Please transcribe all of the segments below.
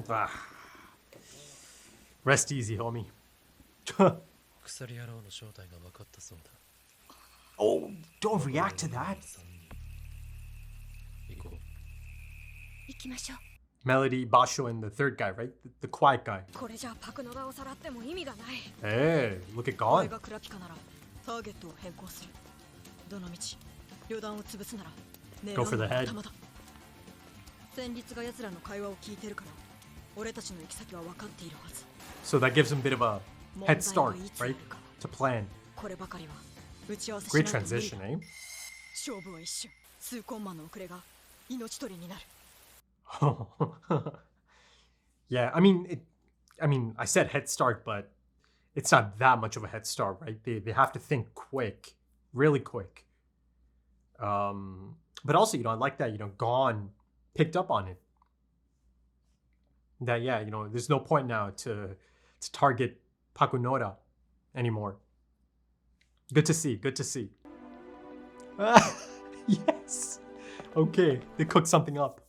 Ah. Rest easy, homie. Oh, don't react to that. Melody, Basho, and the third guy, right? The quiet guy. Hey, look at Gon. Go for the head. So that gives him a bit of a head start, right? To plan. Great transition, eh? Yeah, I mean, I said head start, but it's not that much of a head start, right? They have to think quick, really quick. But also, I like that, Gon picked up on it. That, yeah, there's no point now to target Pakunoda anymore. Good to see, good to see. Yes! Okay, they cooked something up.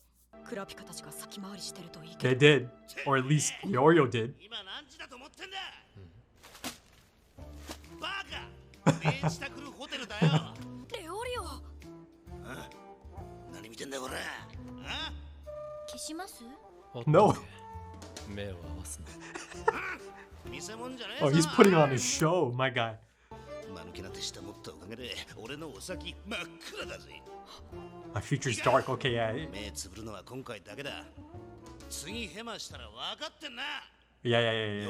They did. Or at least Yorio did. No. Oh, he's putting on his show, my guy. My future's dark, okay, yeah. Yeah.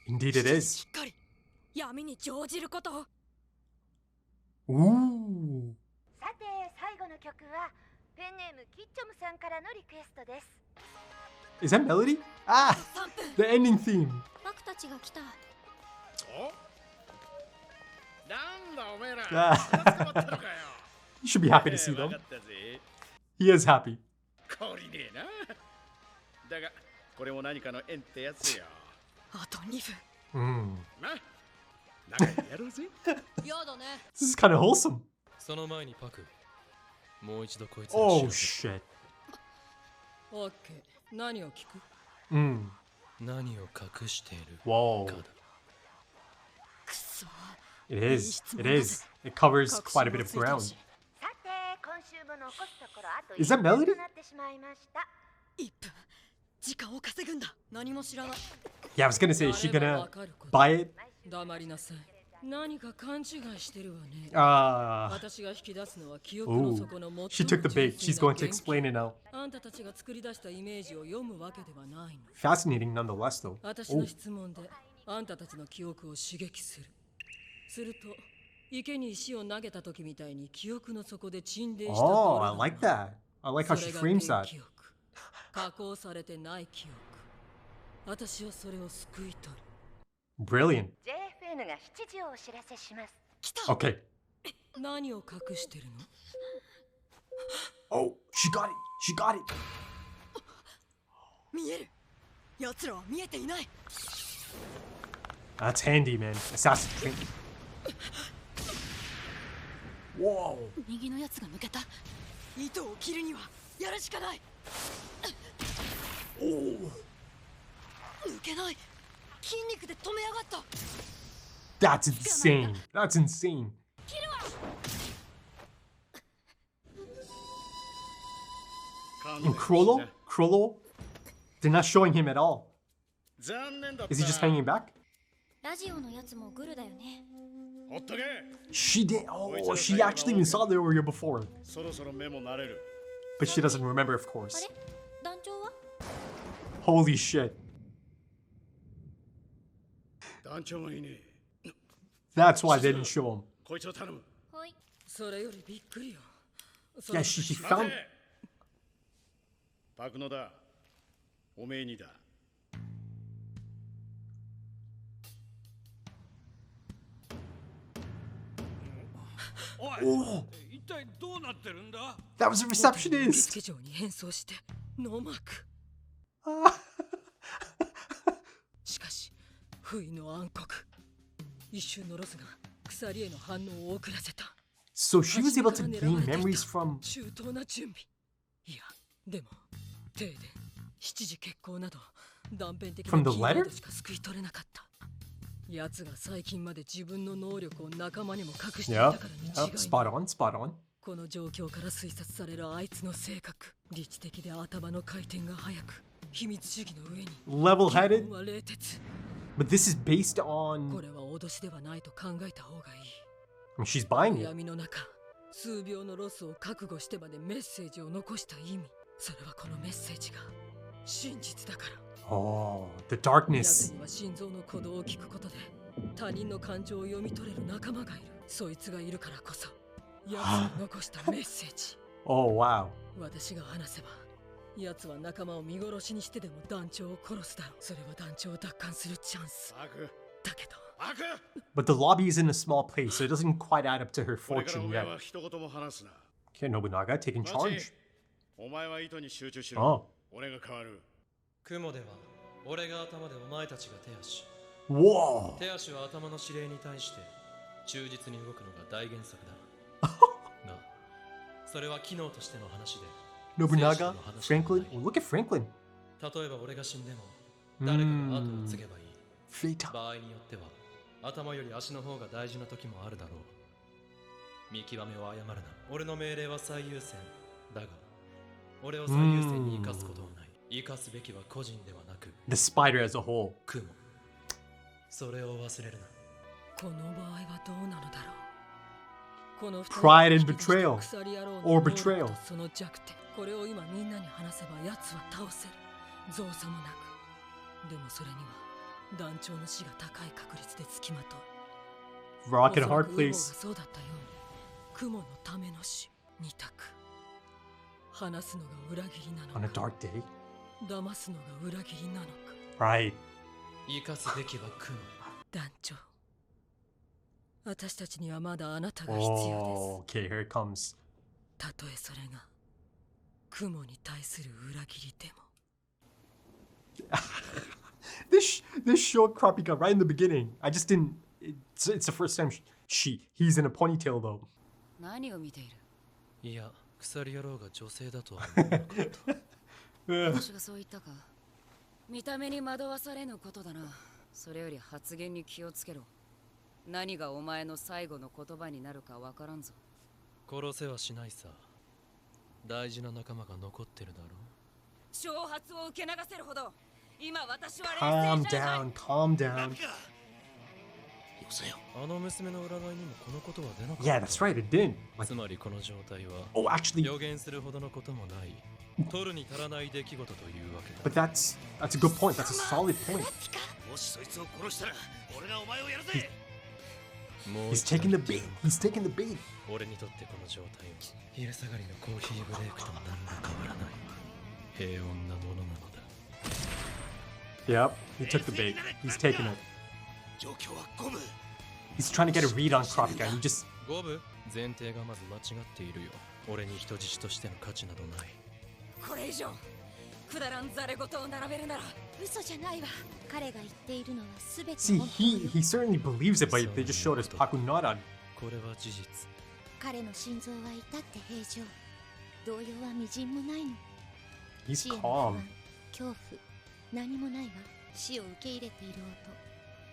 Indeed it is. Ooh. Is that Melody? Ah! The ending theme. You should be happy to see them. He is happy. This is kind of wholesome. Oh shit. Whoa. It is. It covers quite a bit of ground. Is that Melody? Yeah, I was gonna say, is she gonna buy it? Ooh, she took the bait. She's going to explain it now. Fascinating nonetheless, though. Oh. Oh, I like that. I like how she frames that. Brilliant. Okay. Oh, she got it. She got it. That's handy, man. Assassin training. Whoa. Oh. That's insane. That's insane. And Krollo? They're not showing him at all. Is he just hanging back? She did. Oh, she actually even saw the Oreo before. But she doesn't remember, of course. Holy shit. That's why they didn't show him. Yeah, she found... Oh, that was a receptionist. So she was able to gain memories from. 周到な準備。いや、でも停電、7時欠航など断片的な From the キーワー letter? ドしか救い取れなかった。奴が最近まで自分の能力を仲間にも隠していた Yep. からに違い Yep. ない。 Spot on. Spot on. この状況から推察されるあいつの性格、理知的で頭の回転が速く、秘密主義の上に Level-headed. 基本は冷徹。 But this is based こ on. れは脅しではないと考えた方がいい。 I mean, she's buying it. 闇の中、数秒のロスを覚悟してまでメッセージを残した意味、それはこのメッセージが真実だから。 Oh, the 奴 darkness. には心臓の鼓動を聞くことで他人の感情を読み取れる仲間がいる。そいつがいるからこそ奴が残したメッセージ。 Oh, wow. 私が話せば奴は仲間を見殺しにしてでも団長を殺すだろう。それは団長を奪還するチャンスだけど。 But the lobby is in a small place, so it doesn't quite add up to her これから fortune 俺 yet. は一言も話すな。 Okay, Nobunaga taking マチ charge. お前は糸に集中しろ。 Oh. 俺が変わる。雲では俺が頭でお前たちが手足。 Whoa. 手足は頭の指令に対して忠実に動くのが大原則だ。が、それは機能としての話で。 Nobunaga, Franklin. Oh, look at Franklin. 例えば俺が死んでも誰かが後を継げばいい。 Fate. 場合によっては頭より足の方が大事な時もあるだろう。見極めを誤るな。俺の命令は最優先だが、俺を最優先に生かすことはない。生かすべきは個人ではなく The spider as a whole. 雲。それを忘れるな。この場合はどうなのだろう。この Pride and betrayal. Or betrayal. その弱点、これを今みんなに話せば奴は倒せる。造作もなく。でもそれには団長の死が高い確率でつきまとう。 Rock and a おそら hard くウーゴが place. そうだったように、雲のための死、二択。話すのが裏切りなの On a か、 dark day. 騙すのが裏切りなのか。 Right. 生かすべきは雲。団長、私たちにはまだあなたが必要です。 Oh, okay, here it comes. たとえそれが雲に対する裏切りでも。 This showed Krapika right in the beginning. I just didn't. It's the first time he's in a ponytail though. 何を見ている？いや、鎖野郎が女性だとは思わなかった。私がそう言ったか。見た目に惑わされぬことだな。それより発言に気をつけろ。何がお前の最後の言葉になるかわからんぞ。殺せはしないさ。大事な仲間が残ってるだろう。挑発を受け流せるほど今私は Calm down, calm down. あの娘の占いにもこのことは出なかった。 Yeah, that's right, it didn't. つまりこの状態は Oh, actually, 予言するほどのこともない。取るに足らない出来事というわけだ。 but that's a good point. That's a solid point. もしそいつを殺したら俺がお前をやるぜ。もう He's taking the bait. He's taking the bait. 俺にとってこの状態は昼下がりのコーヒーブレイクと何ら変わらない。平穏なものなのだ。 Yep, he took the bait. He's taking it. 状況は五分。 He's trying to get a read on Krapika, and he just 五分前提がまず間違っているよ。俺に人質としての価値などない。これ以上くだらんざれ事を並べるなら。嘘じゃないわ。彼が言っているのはすべて see 本当よ。 he certainly believes it, but they just showed us Pakunara. これは事実。彼の心臓は至って平常。動揺はみじんもないの。 He's 死への calm. 不安、恐怖、何もないわ。死を受け入れている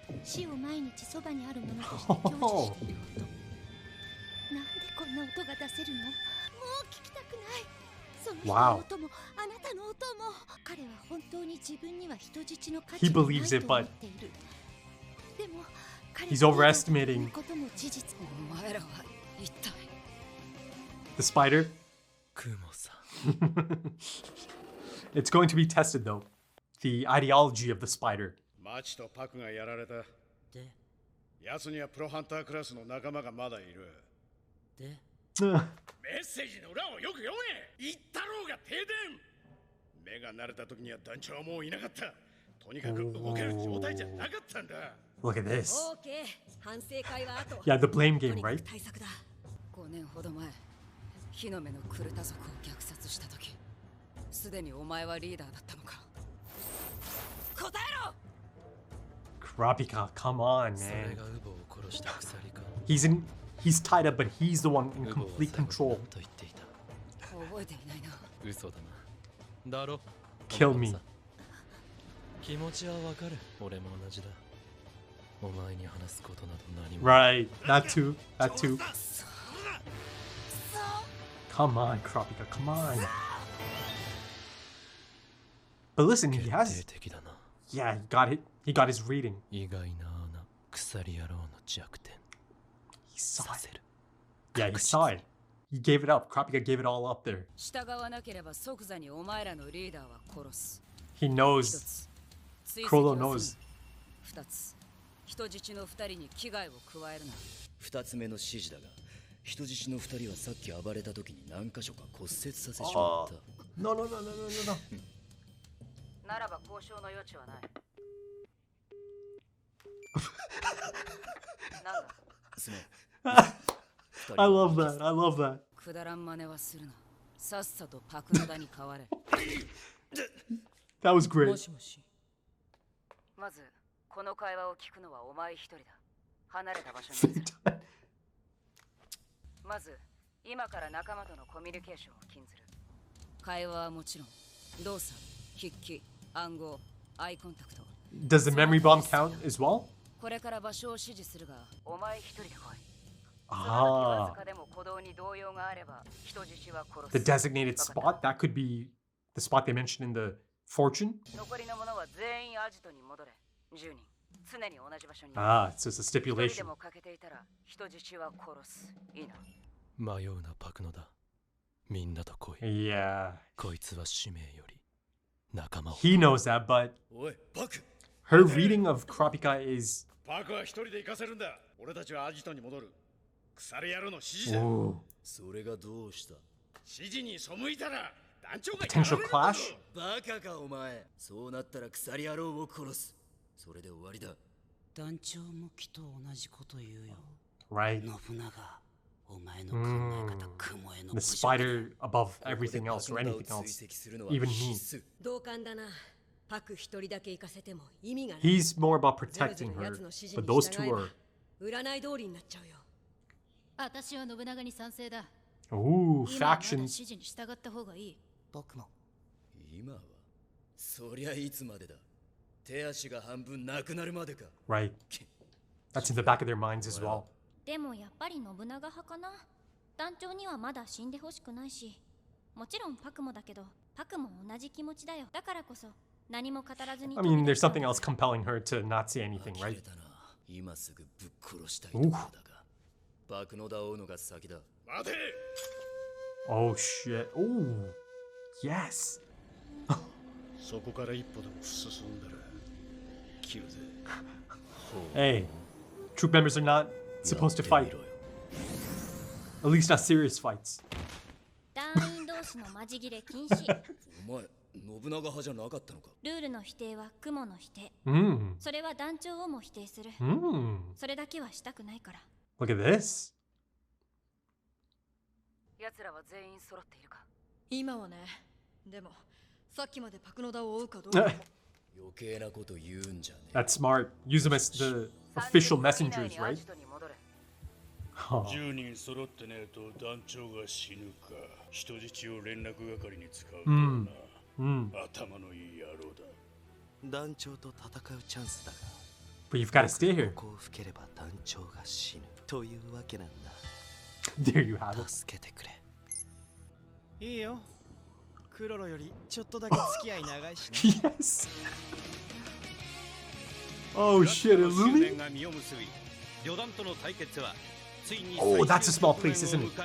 音。死を毎日そばにあるものとして享受している音。なんでこんな音が出せるの？もう聞きたくない。その人の音もあなたの音も。彼は本当に自分には人質の価値 He がない believes と it, 思 but っている。でも彼 he's が overestimating 言うことも事実。お前らは一体。 the spider. 雲さ。 It's going to be tested though. The ideology of the spider. マチとパクがやられた。で、奴にはプロハンタークラスの仲間がまだいる。で、 Ugh. メッセージの裏をよく読め。言ったろうが停電。目が慣れた時には団長はもういなかった。とにかく動ける状態じゃなかったんだ。 Look at this. オーケー。反省会は後。 Yeah, the blame game, とにか right? く対策だ。5年ほど前、火の目のクルタ族を虐殺した時、すでにお前はリーダーだったのか。答えろ。 Krapika, come on, それ man. がウボを殺した鎖か。He's in. he's tied up, but he's the one in ウボウは complete 最後に control. 何と言っていた。覚えていないな。嘘だな。だろ Kill me. 気持ちはわかる。俺も同じだ。お前に話すことなど何も。 Right. That too. That too. Come on, Kurapika. Come on. But listen, he 決 has. 定的だな。 Yeah, he got his reading. 意外な穴、鎖野郎の弱点。 He saw さ it. せる。 Yeah, he saw it. He gave it up. Kurapika gave it all up there. 従わなければ即座にお前らのリーダーは殺す。 He 一 knows. つ、追跡 Krollo は knows. する。二つ、人質の二人に危害を加えるな。二つ目の指示だが、人質の二人はさっき暴れた時に何箇所か骨折させちまった。 No, no, no, no, no, no, no. ならば交渉の余地はない。なんだ、すまん。 I love that. I love that. くだらん真似はするな。さっさとパクノダに変われ。 That was great. もし。まず、この会話を聞くのはお前一人だ。離れた場所にいる。まず、今から仲間とのコミュニケーションを禁ずる。会話はもちろん、動作、筆記、暗号、アイコンタクト。 Does the memory bomb count as well? これから場所を指示するが、お前一人で来い。 Ah, でも鼓動に動揺があれば、人質は殺 the す。 designated spot. That could be the spot they mentioned in the fortune. 残りの者は全員アジトに戻れ。10人。常に同じ場所に。 Ah, so it's a 一人で stipulation. も欠けていたら、人質は殺す。いいな。迷うなパクノだ。みんなと来い。 Yeah, こいつは使命より仲間を。 he knows that, but おい、バク her reading of Kurapika is. パークは一人で行かせるんだ。俺たちはアジトに戻る。鎖野郎の指示だ。 Ooh, それがどうした？指示に背いたら団長が potential やられるぞ clash. バカかお前。そうなったら鎖野郎を殺す。それで終わりだ。団長もきっと同じこと言うよ。 Right. 信長、お前の考え方、雲への The 侮辱だ。 spider above everything else or anything else. Even me. 同感だな。パク一人だけ行かせても意味がない。 He's more about ゼロ protecting ゼロ her, 奴の指示 but に those 従 two えば are. 占い通りになっちゃうよ。私は信長に賛成だ。 Ooh, 今はまだ factions. 指示に従った方がいい。僕も。今はそりゃいつまでだ。手足が半分なくなるまでか。 Right. That's in the back of their minds as well. でもやっぱり信長派かな。団長にはまだ死んでほしくないし、もちろんパクもだけど、パクも同じ気持ちだよ。だからこそ何も語らずに。 I mean, there's something else compelling her to not say anything, 呆れ right? たな。今すぐぶっ殺したいところだが。バクのだ追うのが先だ。待て Oh shit. Ooh. Yes. そこから一歩でも進んだら切るぜ Hey, troop members are not supposed to やっ fight. てみろよ。 At least not serious fights. 団員同士のマジ切れ禁止。お前、信長派じゃなかったのか。ルールの否定は雲の否定。 Mm. それは団長をも否定する。 Mm. それだけはしたくないから。 Look at this. 奴らは全員揃っているか。今はね。でも、さっきまでパクノダを追うかどうか。 That's 余計なこと言うんじゃねえ。 smart. Use them as the official messengers, ア right? ジトに戻れ。 Huh. 10人揃ってねえと団長が死ぬか人質を連絡係に使うとうんな、Mm. 頭のいい野郎だ団長と戦うチャンスだが But you've got to stay here. ここを吹ければ団長が死ぬというわけなんだ There you have it. 助けてくれいいよ。クロロよりちょっとだけ付き合い長いしね。 Yes. Oh shit, Illumi? が実を結び、旅団との対決はついに Oh, that's a small place, isn't it? ゴント、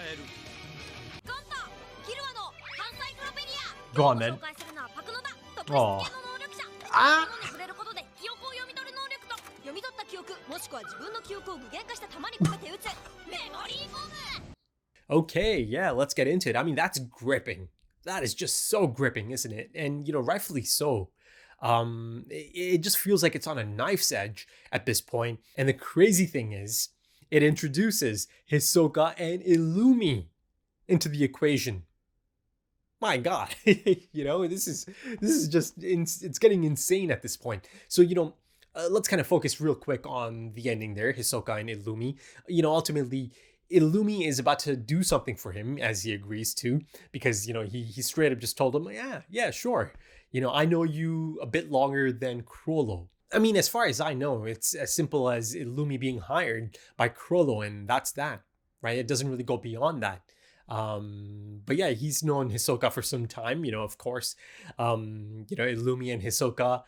キルアの関西プロペリア。 Go on, man. 紹介するのはパクノダ。特あ別系の能力者。あ物に触れることで記憶を読み取る能力と、読み取った記憶もしくは自分の記憶を具現化した弾に込めて撃つメモリーボム。 Okay, yeah, let's get into it. I mean, that's gripping. That is just so gripping, isn't it? And, rightfully so. It just feels like it's on a knife's edge at this point. And the crazy thing is, it introduces Hisoka and Illumi into the equation. My God, this is just, it's getting insane at this point. So, let's kind of focus real quick on the ending there, Hisoka and Illumi. Ultimately, Illumi is about to do something for him, as he agrees to, because, he straight up just told him, yeah, sure. I know you a bit longer than Crollo. I mean, as far as I know, it's as simple as Illumi being hired by Crollo, and that's that, right? It doesn't really go beyond that. But yeah, he's known Hisoka for some time, of course. Illumi and Hisoka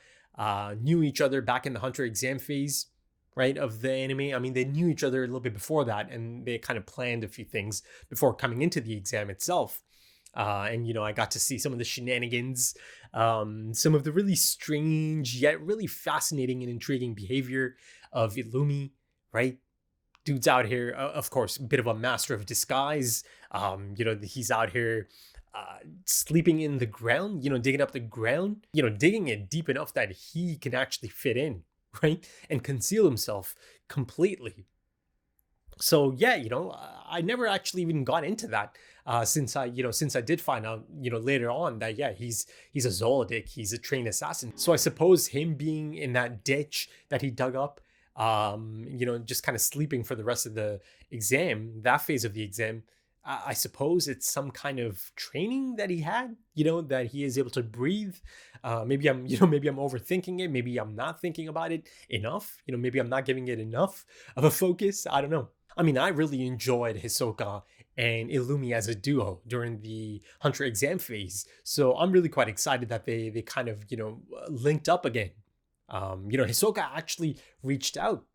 knew each other back in the Hunter exam phase, right, of the anime. I mean, they knew each other a little bit before that, and they kind of planned a few things before coming into the exam itself. And I got to see some of the shenanigans, some of the really strange yet really fascinating and intriguing behavior of Illumi, right? Dude's out here, of course, a bit of a master of disguise. He's out here sleeping in the ground, digging up the ground, digging it deep enough that he can actually fit in, right? And conceal himself completely. So yeah, I never actually even got into that since I did find out, later on that, yeah, he's a Zoldyck, he's a trained assassin. So I suppose him being in that ditch that he dug up, just kind of sleeping for the rest of the exam, that phase of the exam, I suppose it's some kind of training that he had, that he is able to breathe. Maybe I'm overthinking it. Maybe I'm not thinking about it enough. Maybe I'm not giving it enough of a focus. I don't know. I mean, I really enjoyed Hisoka and Illumi as a duo during the Hunter exam phase. So I'm really quite excited that they kind of, linked up again. Hisoka actually reached out.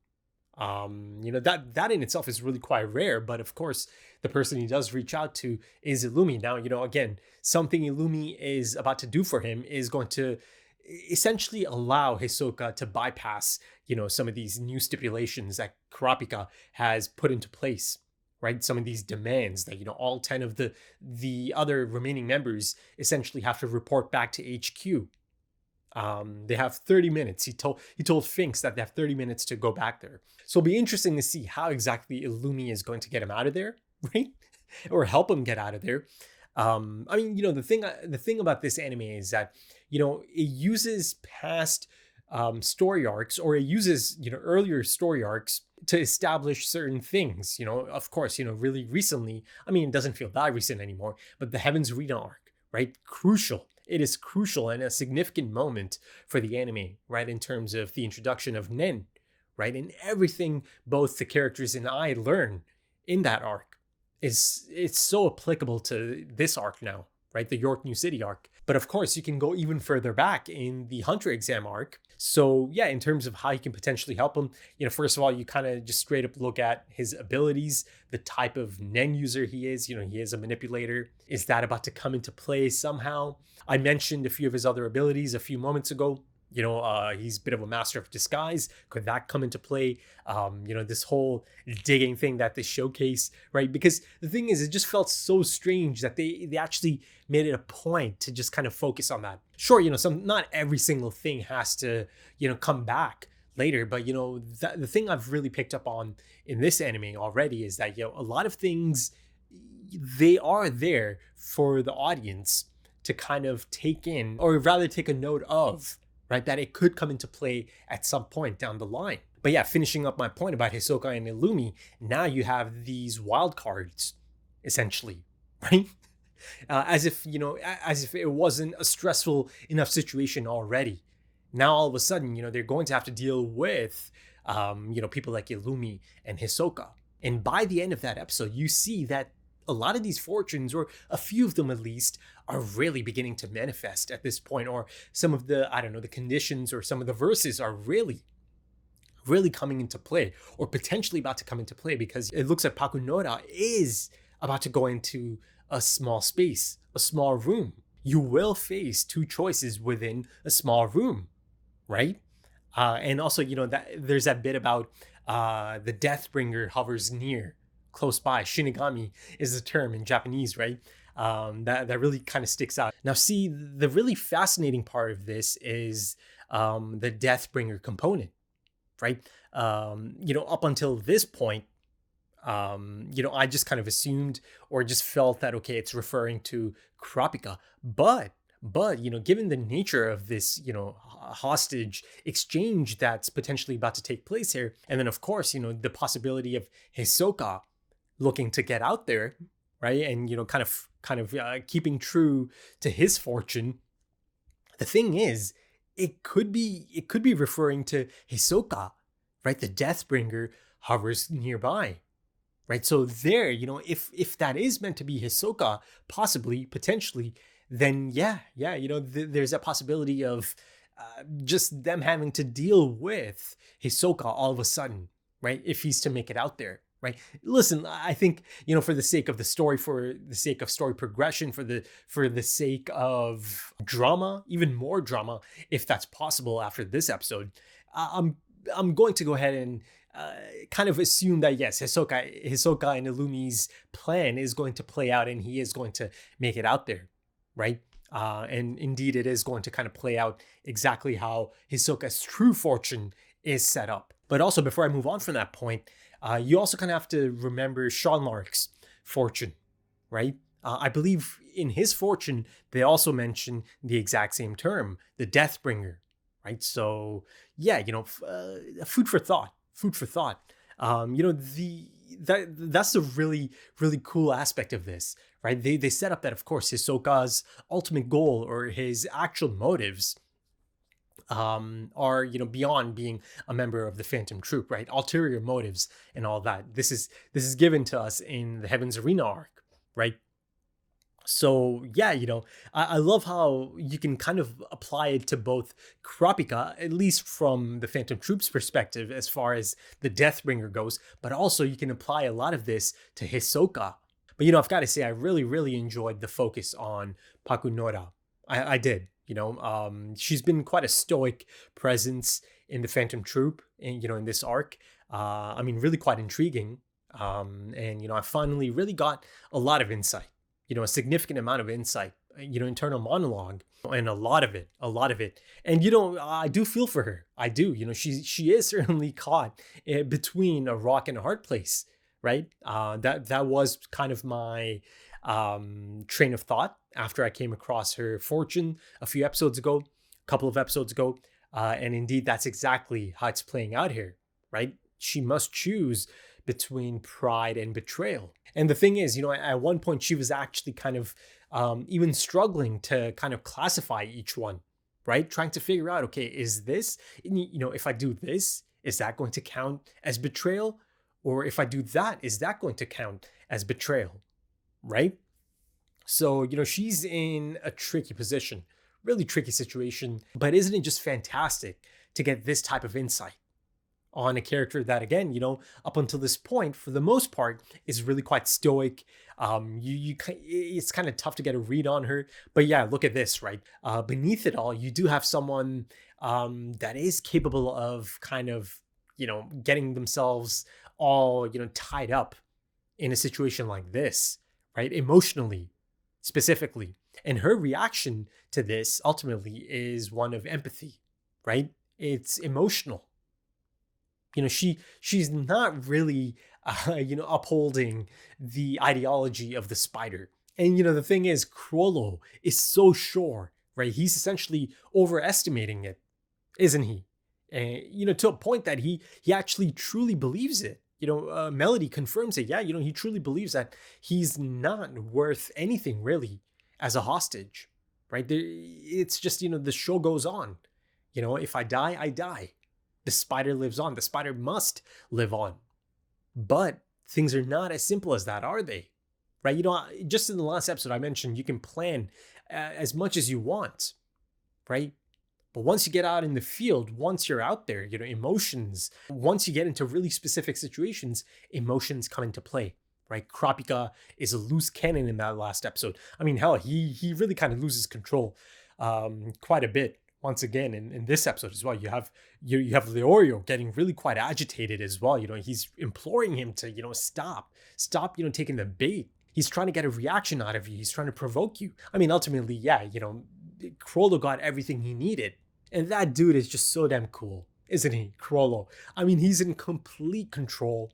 That in itself is really quite rare, but of course, the person he does reach out to is Illumi. Now, again, something Illumi is about to do for him is going to essentially allow Hisoka to bypass, some of these new stipulations that Kurapika has put into place, right? Some of these demands that, all 10 of the other remaining members essentially have to report back to HQ. They have 30 minutes. He told Finks that they have 30 minutes to go back there. So it'll be interesting to see how exactly Illumi is going to get him out of there, right? Or help him get out of there. I mean, the thing about this anime is that, it uses past story arcs, or it uses, earlier story arcs to establish certain things. Of course, really recently, I mean, it doesn't feel that recent anymore, but the Heaven's Arena arc, right? Crucial. It is crucial and a significant moment for the anime, right? In terms of the introduction of Nen, right? And everything both the characters and I learn in that arc it's so applicable to this arc now, right? The Yorknew City arc. But of course, you can go even further back in the Hunter exam arc. So yeah, in terms of how you can potentially help him, first of all, you kind of just straight up look at his abilities, the type of Nen user he is. He is a manipulator. Is that about to come into play somehow? I mentioned a few of his other abilities a few moments ago. He's a bit of a master of disguise. Could that come into play? This whole digging thing that they showcase, right? Because the thing is, it just felt so strange that they actually made it a point to just kind of focus on that. Sure, not every single thing has to, come back later, but the thing I've really picked up on in this anime already is that, a lot of things, they are there for the audience to kind of take in, or rather take a note of, right? That it could come into play at some point down the line. But yeah, finishing up my point about Hisoka and Illumi, now you have these wild cards, essentially, right? As if it wasn't a stressful enough situation already. Now all of a sudden, they're going to have to deal with, people like Illumi and Hisoka. And by the end of that episode, you see that a lot of these fortunes, or a few of them at least, are really beginning to manifest at this point, or some of the, the conditions or some of the verses are really coming into play, or potentially about to come into play, because it looks like Pakunora is about to go into a small space, a small room. You will face two choices within a small room, right? And also, that there's that bit about the Deathbringer hovers near, close by. Shinigami is the term in Japanese, right? That really kind of sticks out. Now, see, the really fascinating part of this is the Deathbringer component, right? Up until this point, I just kind of assumed or just felt that, okay, it's referring to Kurapika. But given the nature of this, hostage exchange that's potentially about to take place here, and then of course, the possibility of Hisoka looking to get out there, right? And, kind of keeping true to his fortune. The thing is, it could be referring to Hisoka, right? The Deathbringer hovers nearby, right? So there, if that is meant to be Hisoka, possibly, potentially, then there's a possibility of just them having to deal with Hisoka all of a sudden, right? If he's to make it out there, right? Listen, I think, for the sake of the story, for the sake of story progression, for the sake of drama, even more drama, if that's possible after this episode, I'm going to go ahead and kind of assume that yes, Hisoka and Illumi's plan is going to play out, and he is going to make it out there, right? And indeed, it is going to kind of play out exactly how Hisoka's true fortune is set up. But also, before I move on from that point, you also kind of have to remember Sean Lark's fortune, right? I believe in his fortune, they also mention the exact same term, the Deathbringer, right? So yeah, food for thought. That's the really, really cool aspect of this, right? They set up that, of course, Hisoka's ultimate goal, or his actual motives, are beyond being a member of the Phantom Troop, right? Ulterior motives and all that. This is given to us in the Heaven's Arena arc, right? So yeah, I love how you can kind of apply it to both Kurapika, at least from the Phantom Troop's perspective, as far as the Deathbringer goes, but also you can apply a lot of this to Hisoka. But I've got to say, I really, really enjoyed the focus on Pakunora. I did. She's been quite a stoic presence in the Phantom Troop, and in this arc. Really quite intriguing. And I finally really got a lot of insight. A significant amount of insight. Internal monologue, and a lot of it. And I do feel for her. I do. She is certainly caught between a rock and a hard place, right? That was kind of my train of thought after I came across her fortune a couple of episodes ago. And indeed, that's exactly how it's playing out here, right? She must choose between pride and betrayal. And the thing is, at one point she was actually kind of even struggling to kind of classify each one, right? Trying to figure out, okay, is this, if I do this, is that going to count as betrayal? Or if I do that, is that going to count as betrayal, right? So, she's in a tricky position, really tricky situation. But isn't it just fantastic to get this type of insight on a character that, again, up until this point, for the most part, is really quite stoic. It's kind of tough to get a read on her. But yeah, look at this, right? Beneath it all, you do have someone that is capable of kind of, getting themselves all, tied up in a situation like this, right? Emotionally, specifically. And her reaction to this ultimately is one of empathy, right? It's emotional. She's not really, upholding the ideology of the spider. And, the thing is, Chrollo is so sure, right? He's essentially overestimating it, isn't he? And, to a point that he actually truly believes it. Melody confirms it. Yeah, he truly believes that he's not worth anything really as a hostage, right? It's just, the show goes on. If I die, I die. The spider lives on. The spider must live on. But things are not as simple as that, are they? Right? Just in the last episode, I mentioned you can plan as much as you want, right? But once you get out in the field, once you're out there, emotions, once you get into really specific situations, emotions come into play, right? Kurapika is a loose cannon in that last episode. Hell, he really kind of loses control quite a bit. Once again, in this episode as well, you have Leorio getting really quite agitated as well. He's imploring him to, stop, taking the bait. He's trying to get a reaction out of you. He's trying to provoke you. Ultimately, yeah, Chrollo got everything he needed. And that dude is just so damn cool, isn't he? Chrollo. He's in complete control.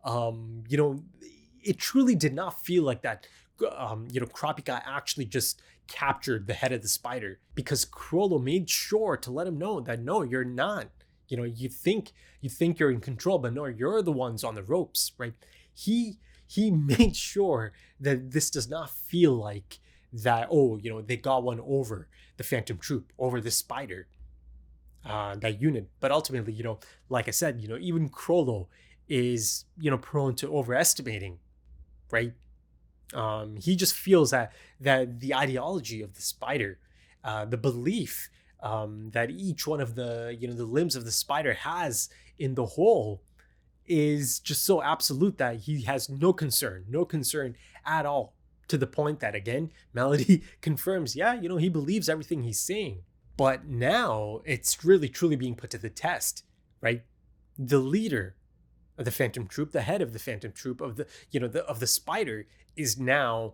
It truly did not feel like that. Kurapika actually just captured the head of the spider, because Chrollo made sure to let him know that no, you're not You know, you think you're in control, but no, you're the ones on the ropes, right? He made sure that this does not feel like that, oh, you know, they got one over the Phantom Troop, over the Spider, that unit. But ultimately, you know, like I said, you know, even Krollo is, you know, prone to overestimating, right? He just feels that the ideology of the Spider, the belief that each one of the, you know, the limbs of the Spider has in the whole is just so absolute that he has no concern at all, to the point that, again, Melody confirms, yeah, you know, he believes everything he's saying. But now it's really truly being put to the test, right? The leader of the Phantom Troop, the head of the Phantom Troop, of the, you know, of the Spider, is now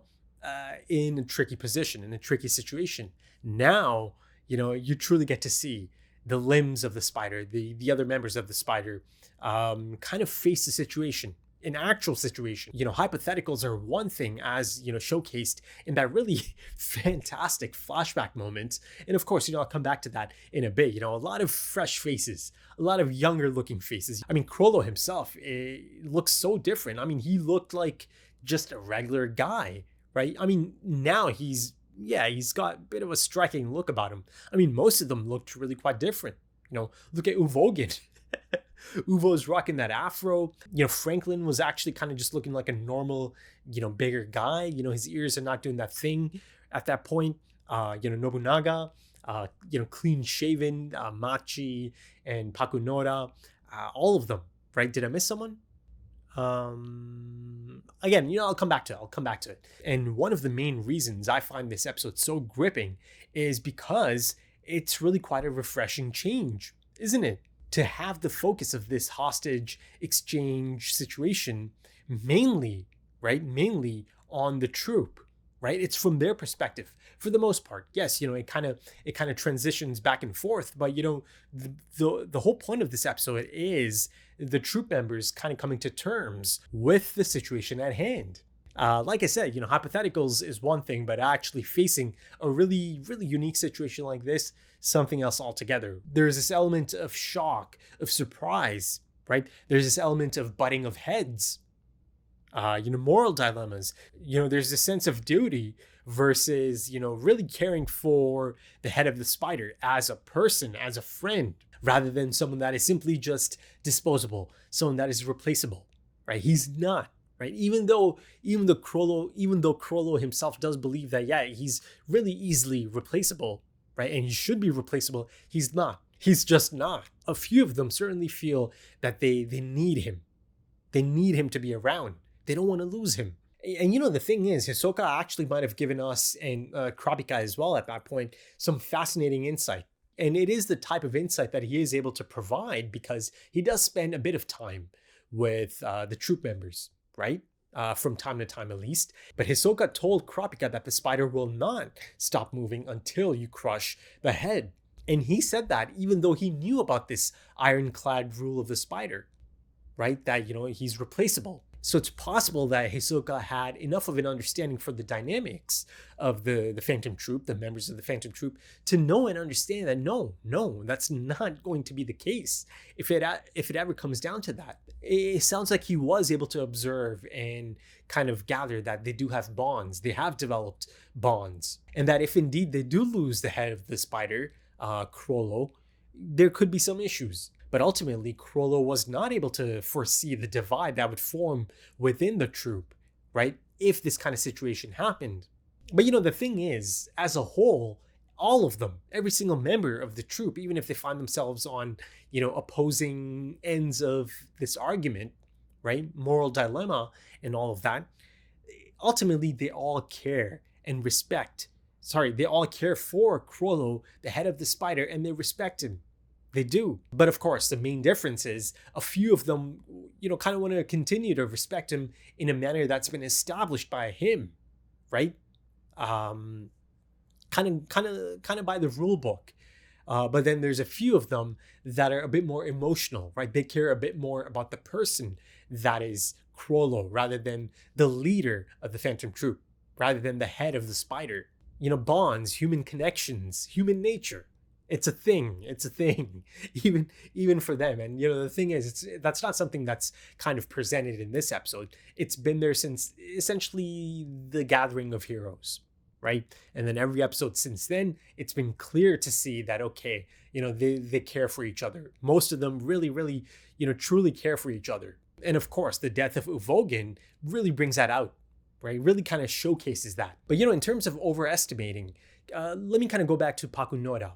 in a tricky position, in a tricky situation. Now, you know, you truly get to see the limbs of the Spider, the other members of the Spider, kind of face the situation, an actual situation. You know, hypotheticals are one thing, as, you know, showcased in that really fantastic flashback moment. And of course, you know, I'll come back to that in a bit. You know, a lot of fresh faces, a lot of younger looking faces. I mean, Krollo himself looks so different. I mean, he looked like just a regular guy, right? I mean, now he's got a bit of a striking look about him. I mean, most of them looked really quite different. You know, look at Uvogan. Uvo's rocking that afro. You know, Franklin was actually kind of just looking like a normal, you know, bigger guy. You know, his ears are not doing that thing at that point. You know, Nobunaga, you know, clean shaven, Machi and Pakunora, all of them, right? Did I miss someone? Again, you know, I'll come back to it. And one of the main reasons I find this episode so gripping is because it's really quite a refreshing change, isn't it? To have the focus of this hostage exchange situation mainly on the troop, right? It's from their perspective for the most part. Yes, you know, it kind of transitions back and forth, but you know, the whole point of this episode is the troop members kind of coming to terms with the situation at hand. Like I said, you know, hypotheticals is one thing, but actually facing a really, really unique situation like this, something else altogether. There's this element of shock, of surprise, right? There's this element of butting of heads, you know, moral dilemmas. You know, there's a sense of duty versus, you know, really caring for the head of the Spider as a person, as a friend, rather than someone that is simply just disposable, someone that is replaceable, right? He's not. Right? Even though Krollo himself does believe that, yeah, he's really easily replaceable, right? And he should be replaceable, he's not. He's just not. A few of them certainly feel that they need him. They need him to be around. They don't want to lose him. And you know, the thing is, Hisoka actually might have given us, and Krapika as well at that point, some fascinating insight. And it is the type of insight that he is able to provide because he does spend a bit of time with the troop members, right? From time to time at least. But Hisoka told Krapika that the Spider will not stop moving until you crush the head. And he said that even though he knew about this ironclad rule of the Spider, right? That, you know, he's replaceable. So it's possible that Hisoka had enough of an understanding for the dynamics of the Phantom Troop, the members of the Phantom Troop, to know and understand that no, that's not going to be the case. If it ever comes down to that, it sounds like he was able to observe and kind of gather that they do have bonds. They have developed bonds, and that if indeed they do lose the head of the Spider, Krollo, there could be some issues. But ultimately, Krollo was not able to foresee the divide that would form within the troop, right? If this kind of situation happened. But you know, the thing is, as a whole, all of them, every single member of the troop, even if they find themselves on, you know, opposing ends of this argument, right? Moral dilemma and all of that, ultimately they all care and respect. They all care for Krollo, the head of the Spider, and they respect him. They do. But of course, the main difference is a few of them, you know, kind of want to continue to respect him in a manner that's been established by him, right? Kind of by the rule book. But then there's a few of them that are a bit more emotional, right? They care a bit more about the person that is Krollo rather than the leader of the Phantom Troop, rather than the head of the Spider. You know, bonds, human connections, human nature. It's a thing. It's a thing, even for them. And the thing is, that's not something that's kind of presented in this episode. It's been there since essentially the Gathering of Heroes, right? And then every episode since then, it's been clear to see that okay, they care for each other. Most of them really, really, truly care for each other. And of course, the death of Uvogin really brings that out, right? Really kind of showcases that. But in terms of overestimating, let me kind of go back to Pakunora,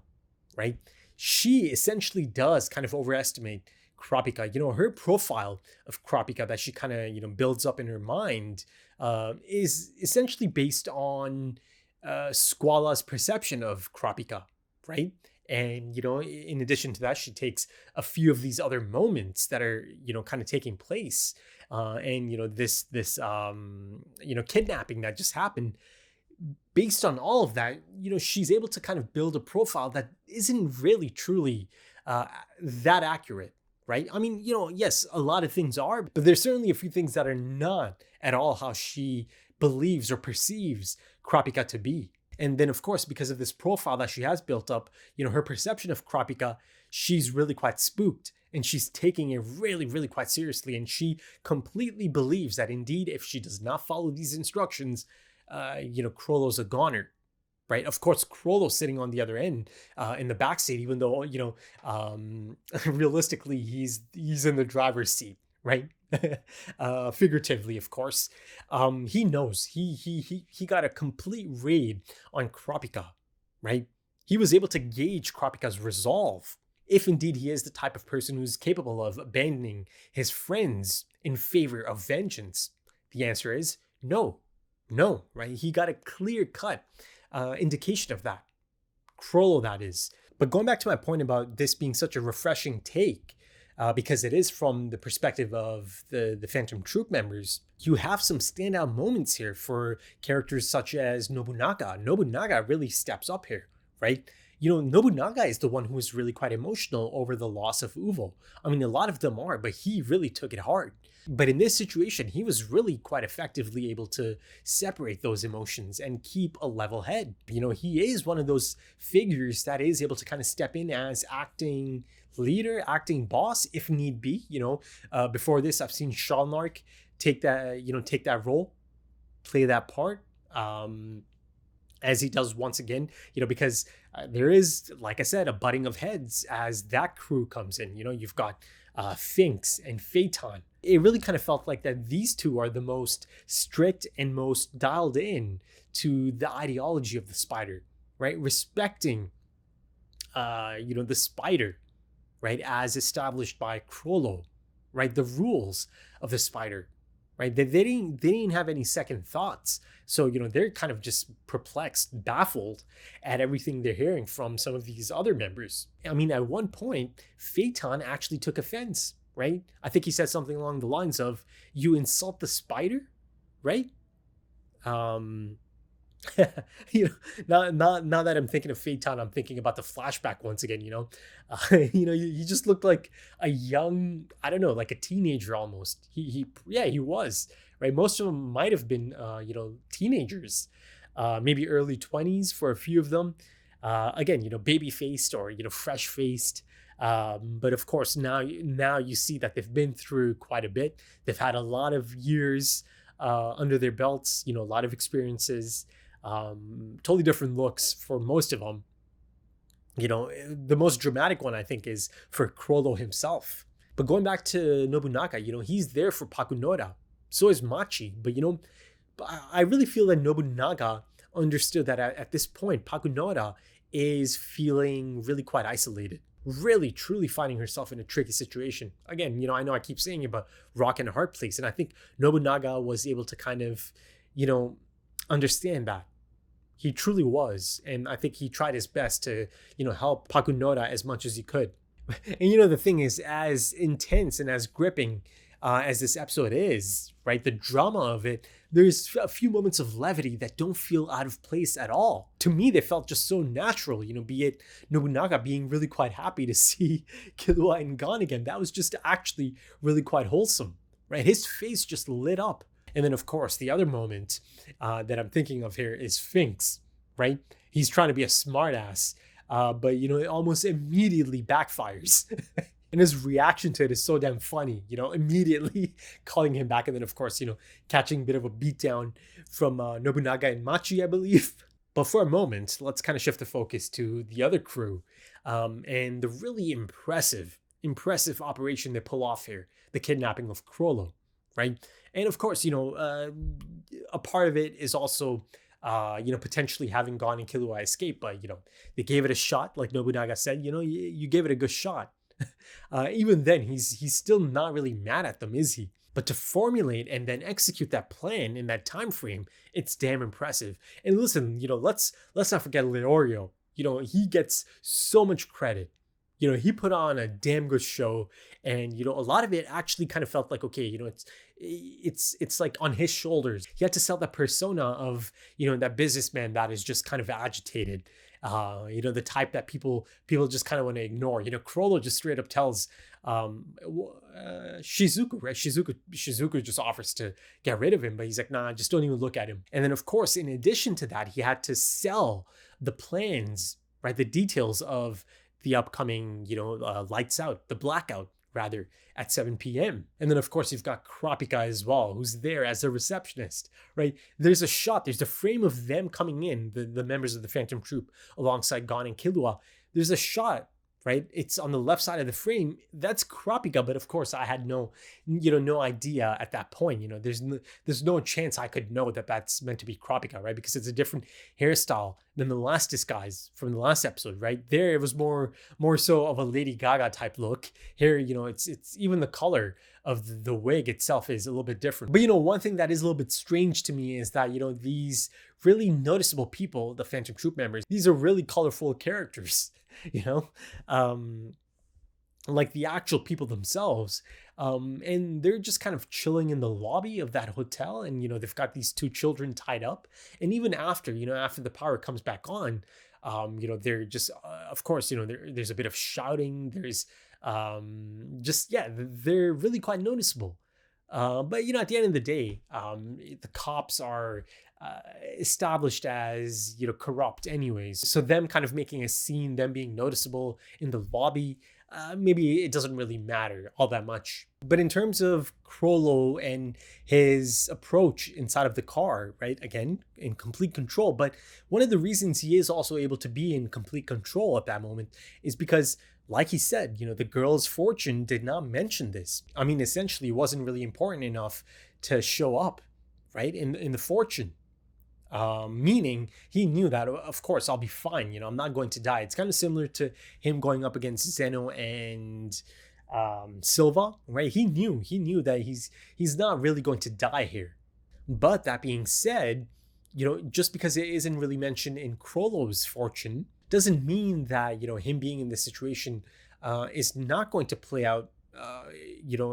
right? She essentially does kind of overestimate Kurapika. Her profile of Kurapika that she kind of builds up in her mind is essentially based on Squala's perception of Kurapika, right? And in addition to that, she takes a few of these other moments that are kind of taking place, and this kidnapping that just happened. Based on all of that, she's able to kind of build a profile that isn't really truly that accurate, right? I mean, yes, a lot of things are, but there's certainly a few things that are not at all how she believes or perceives Kurapika to be. And then, of course, because of this profile that she has built up, her perception of Kurapika, she's really quite spooked and she's taking it really, really quite seriously. And she completely believes that indeed, if she does not follow these instructions, Crollo's a goner, right? Of course, Crollo's sitting on the other end in the backseat, even though, realistically, he's in the driver's seat, right? Figuratively, of course. He knows he got a complete read on Kurapika, right? He was able to gauge Kurapika's resolve, if indeed he is the type of person who's capable of abandoning his friends in favor of vengeance. The answer is no, right? He got a clear-cut indication of that. Crollo, that is. But going back to my point about this being such a refreshing take, because it is from the perspective of the Phantom Troop members, you have some standout moments here for characters such as Nobunaga. Nobunaga really steps up here, right? Nobunaga is the one who is really quite emotional over the loss of Uvo. I mean, a lot of them are, but he really took it hard. But in this situation, he was really quite effectively able to separate those emotions and keep a level head. He is one of those figures that is able to kind of step in as acting leader, acting boss, if need be. Before this, I've seen Shalnark take that role, play that part, as he does once again, because there is, like I said, a butting of heads as that crew comes in. You've got Finks and Phaeton. It really kind of felt like that these two are the most strict and most dialed in to the ideology of the spider, right? Respecting, the spider, right? As established by Crollo, right? The rules of the spider, right? They didn't have any second thoughts. So, they're kind of just perplexed, baffled at everything they're hearing from some of these other members. I mean, at one point, Phaeton actually took offense, right? I think he said something along the lines of, "You insult the spider," right? Now that I'm thinking of Phaeton, I'm thinking about the flashback once again. He just looked like a young, I don't know, like a teenager almost. He was, right. Most of them might have been, teenagers, maybe early 20s for a few of them. Again, baby faced or fresh faced. But of course, now you see that they've been through quite a bit. They've had a lot of years under their belts. A lot of experiences. Totally different looks for most of them. The most dramatic one I think is for Crollo himself. But going back to Nobunaga, he's there for Pakunora. So is Machi. But I really feel that Nobunaga understood that at this point, Pakunora is feeling really quite isolated. Really, truly finding herself in a tricky situation. Again, I know I keep saying it, but rock and a hard place. And I think Nobunaga was able to kind of, understand that. He truly was. And I think he tried his best to, help Pakunora as much as he could. And the thing is, as intense and as gripping as this episode is, right, the drama of it, there's a few moments of levity that don't feel out of place at all. To me, they felt just so natural, be it Nobunaga being really quite happy to see Killua and gone again. That was just actually really quite wholesome, right? His face just lit up. And then, of course, the other moment that I'm thinking of here is Finks, right? He's trying to be a smartass but it almost immediately backfires. And his reaction to it is so damn funny, immediately calling him back. And then, of course, catching a bit of a beatdown from Nobunaga and Machi, I believe. But for a moment, let's kind of shift the focus to the other crew and the really impressive operation they pull off here, the kidnapping of Crollo, right? And of course, a part of it is also, potentially having Gon and Killua escape, but, they gave it a shot. Like Nobunaga said, you gave it a good shot. Even then, he's still not really mad at them, is he? But to formulate and then execute that plan in that time frame, it's damn impressive. And listen, let's not forget Leorio. He gets so much credit. He put on a damn good show, and a lot of it actually kind of felt like, okay, it's like on his shoulders. He had to sell that persona of that businessman that is just kind of agitated. The type that people just kind of want to ignore. Crollo just straight up tells Shizuku, right? Shizuku just offers to get rid of him, but he's like, nah, just don't even look at him. And then, of course, in addition to that, he had to sell the plans, right? The details of the upcoming, lights out, the blackout, rather, at 7 p.m. And then, of course, you've got Kurapika as well, who's there as a receptionist, right? There's a shot, there's the frame of them coming in, the members of the Phantom Troop, alongside Gon and Killua. There's a shot, right? It's on the left side of the frame. That's Kurapika, but of course, I had no idea at that point. There's no chance I could know that that's meant to be Kurapika, right? Because it's a different hairstyle than the last disguise from the last episode, right? There, it was more so of a Lady Gaga type look. Here, it's even the color of the wig itself is a little bit different. But one thing that is a little bit strange to me is that these really noticeable people, the Phantom Troop members, these are really colorful characters. Like the actual people themselves, and they're just kind of chilling in the lobby of that hotel, and they've got these two children tied up, and even after the power comes back on, they're just of course there's a bit of shouting, there's they're really quite noticeable, but at the end of the day, the cops are established as corrupt anyways, so them kind of making a scene, them being noticeable in the lobby, maybe it doesn't really matter all that much. But in terms of Crollo and his approach inside of the car, right, again, in complete control, but one of the reasons he is also able to be in complete control at that moment is because, like he said, the girl's fortune did not mention this. I mean, essentially, it wasn't really important enough to show up, right, in the fortune. Meaning he knew that, of course, I'll be fine. I'm not going to die. It's kind of similar to him going up against Zeno and Silva, right? He knew that he's not really going to die here. But that being said, just because it isn't really mentioned in Crollo's fortune doesn't mean that, him being in this situation is not going to play out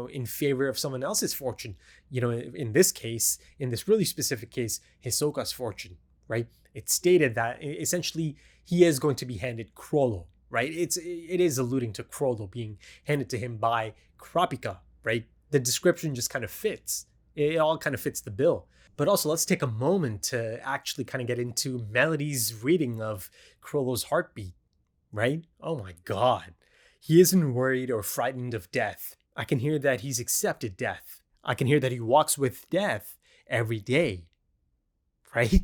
in favor of someone else's fortune. In this case, in this really specific case, Hisoka's fortune, right? It's stated that essentially he is going to be handed Crollo, right? It is alluding to Crollo being handed to him by Kurapika, right? The description just kind of fits. It all kind of fits the bill. But also, let's take a moment to actually kind of get into Melody's reading of Crollo's heartbeat, right? Oh my God. He isn't worried or frightened of death. I can hear that he's accepted death. I can hear that he walks with death every day, right?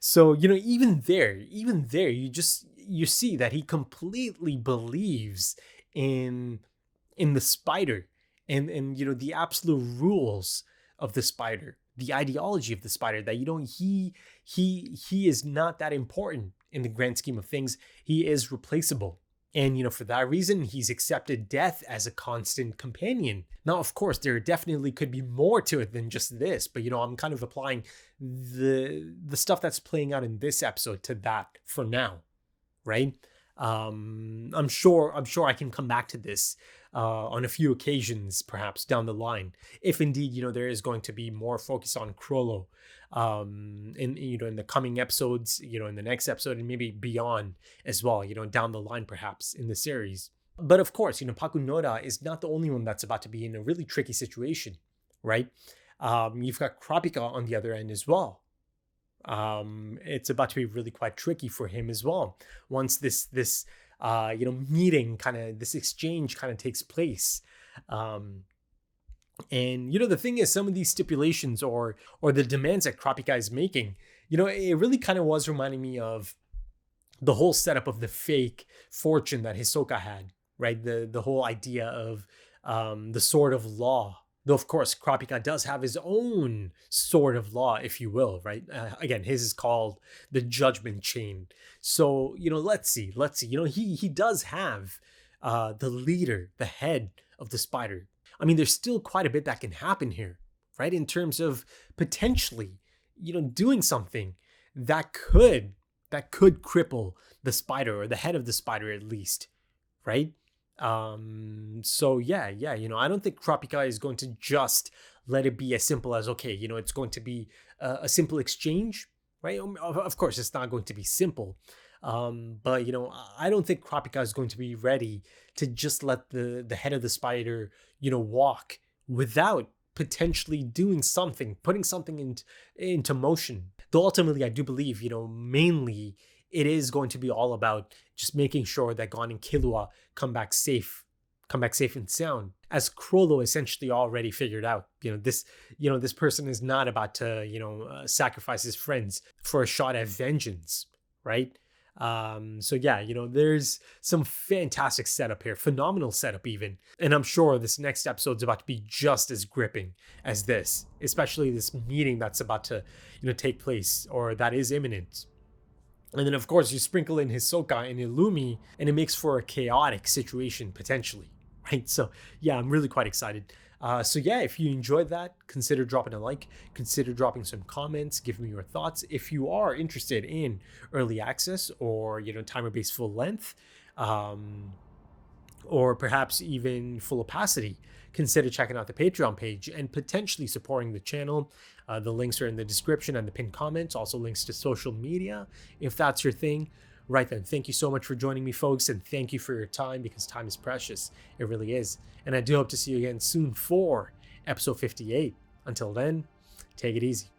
So, even there, you see that he completely believes in the spider and the absolute rules of the spider, the ideology of the spider, that he is not that important in the grand scheme of things. He is replaceable. And, for that reason, he's accepted death as a constant companion. Now, of course, there definitely could be more to it than just this, but, I'm kind of applying the stuff that's playing out in this episode to that for now, right? I'm sure I can come back to this on a few occasions, perhaps down the line, if indeed, there is going to be more focus on Crollo in the coming episodes, in the next episode, and maybe beyond as well, down the line, perhaps in the series. But of course, Pakunoda is not the only one that's about to be in a really tricky situation, right? You've got Kurapika on the other end as well. it's about to be really quite tricky for him as well. Once this meeting kind of, this exchange kind of takes place. And the thing is, some of these stipulations or the demands that Kurapika is making, it really kind of was reminding me of the whole setup of the fake fortune that Hisoka had, right? The whole idea of the sword of law. Though, of course, Kurapika does have his own sword of law, if you will, right? Again, his is called the Judgment Chain. So, let's see. He does have the leader, the head of the spider. I mean, there's still quite a bit that can happen here, right? In terms of potentially, doing something that could cripple the spider, or the head of the spider at least, right? So yeah, I don't think Kurapika is going to just let it be as simple as, okay, it's going to be a simple exchange, right? Of course, it's not going to be simple. But I don't think Kurapika is going to be ready to just let the head of the spider, walk without potentially doing something, putting something into motion. Though ultimately, I do believe, mainly it is going to be all about just making sure that Gon and Killua come back safe and sound. As Crollo essentially already figured out, this person is not about to, sacrifice his friends for a shot at vengeance, right? So yeah, there's some fantastic setup here, phenomenal setup even. And I'm sure this next episode's about to be just as gripping as this, especially this meeting that's about to, take place, or that is imminent. And then, of course, you sprinkle in Hisoka and Illumi, and it makes for a chaotic situation, potentially, right? So, yeah, I'm really quite excited. So, yeah, if you enjoyed that, consider dropping a like, consider dropping some comments, give me your thoughts. If you are interested in early access or, timer-based full length, or perhaps even full opacity, consider checking out the Patreon page and potentially supporting the channel. The links are in the description and the pinned comments, also links to social media, if that's your thing. Right then, thank you so much for joining me, folks, and thank you for your time, because time is precious. It really is. And I do hope to see you again soon for episode 58. Until then, take it easy.